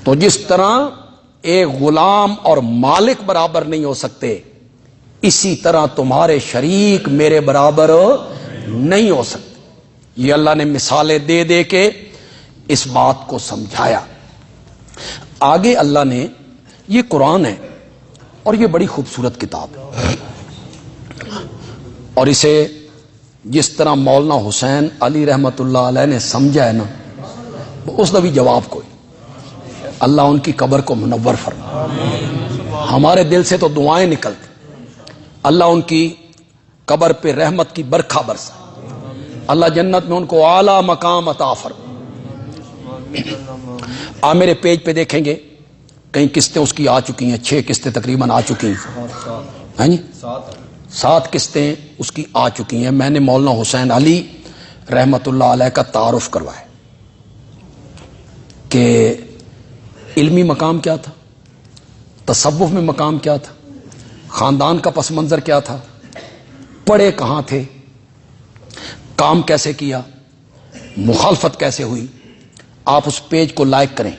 تو جس طرح ایک غلام اور مالک برابر نہیں ہو سکتے، اسی طرح تمہارے شریک میرے برابر نہیں ہو سکتے۔ یہ اللہ نے مثالیں دے دے کے اس بات کو سمجھایا۔ آگے اللہ نے، یہ قرآن ہے اور یہ بڑی خوبصورت کتاب ہے، اور اسے جس طرح مولانا حسین علی رحمت اللہ علیہ نے سمجھا ہے نا، اس کا بھی جواب کوئی۔ اللہ ان کی قبر کو منور فرمائے، ہمارے دل سے تو دعائیں نکلتی، اللہ ان کی قبر پہ رحمت کی برکھا برسائے، اللہ جنت میں ان کو اعلیٰ مقام عطا فرمائے۔ آپ میرے پیج پہ دیکھیں گے کئی قسطیں اس کی آ چکی ہیں، 6 قسطیں تقریباً آ چکی ہیں، ہاں جی 7 قسطیں اس کی آ چکی ہیں۔ میں نے مولانا حسین علی رحمت اللہ علیہ کا تعارف کروایا کہ علمی مقام کیا تھا، تصوف میں مقام کیا تھا، خاندان کا پس منظر کیا تھا، پڑھے کہاں تھے، کام کیسے کیا، مخالفت کیسے ہوئی۔ آپ اس پیج کو لائک کریں،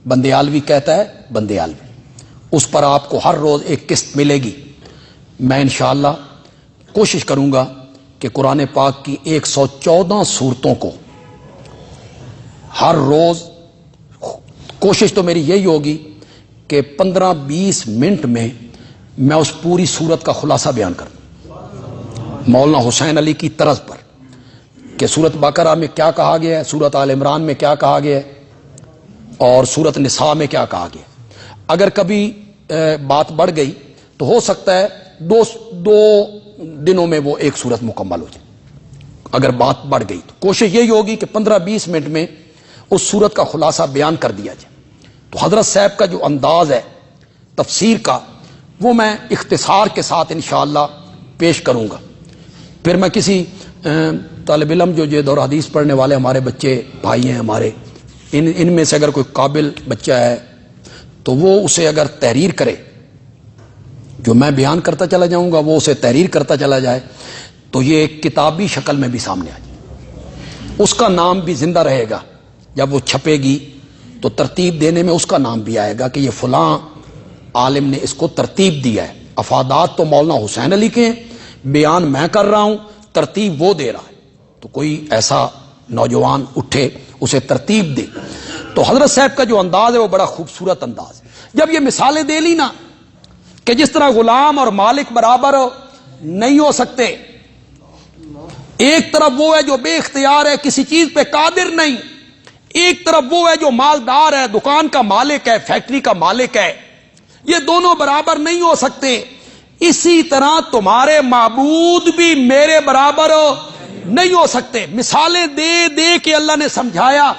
بندیالوی کہتا ہے، بندیالوی، اس پر آپ کو ہر روز ایک قسط ملے گی۔ میں انشاءاللہ کوشش کروں گا کہ قرآن پاک کی 114 سورتوں کو ہر روز، کوشش تو میری یہی ہوگی کہ 15-20 منٹ میں میں اس پوری سورت کا خلاصہ بیان کروں مولانا حسین علی کی طرز پر، کہ سورت بقرہ میں کیا کہا گیا ہے، سورت آل عمران میں کیا کہا گیا ہے، اور سورت نساء میں کیا کہا گیا۔ اگر کبھی بات بڑھ گئی تو ہو سکتا ہے دو دنوں میں وہ ایک سورت مکمل ہو جائے، اگر بات بڑھ گئی تو کوشش یہی ہوگی کہ 15-20 منٹ میں اس سورت کا خلاصہ بیان کر دیا جائے۔ تو حضرت صاحب کا جو انداز ہے تفسیر کا، وہ میں اختصار کے ساتھ انشاءاللہ پیش کروں گا۔ پھر میں کسی طالب علم جو یہ دور حدیث پڑھنے والے ہمارے بچے بھائی ہیں ہمارے، ان میں سے اگر کوئی قابل بچہ ہے تو وہ اسے اگر تحریر کرے، جو میں بیان کرتا چلا جاؤں گا وہ اسے تحریر کرتا چلا جائے، تو یہ ایک کتابی شکل میں بھی سامنے آ جائے، اس کا نام بھی زندہ رہے گا۔ جب وہ چھپے گی تو ترتیب دینے میں اس کا نام بھی آئے گا کہ یہ فلاں عالم نے اس کو ترتیب دیا ہے۔ افادات تو مولانا حسین علی کے ہیں، بیان میں کر رہا ہوں، ترتیب وہ دے رہا ہے۔ تو کوئی ایسا نوجوان اٹھے اسے ترتیب دے۔ تو حضرت صاحب کا جو انداز ہے وہ بڑا خوبصورت انداز ہے۔ جب یہ مثالیں دے لی نا کہ جس طرح غلام اور مالک برابر نہیں ہو سکتے، ایک طرف وہ ہے جو بے اختیار ہے، کسی چیز پہ قادر نہیں، ایک طرف وہ ہے جو مالدار ہے، دکان کا مالک ہے، فیکٹری کا مالک ہے، یہ دونوں برابر نہیں ہو سکتے۔ اسی طرح تمہارے معبود بھی میرے برابر نہیں ہو سکتے۔ مثالیں دے دے کے اللہ نے سمجھایا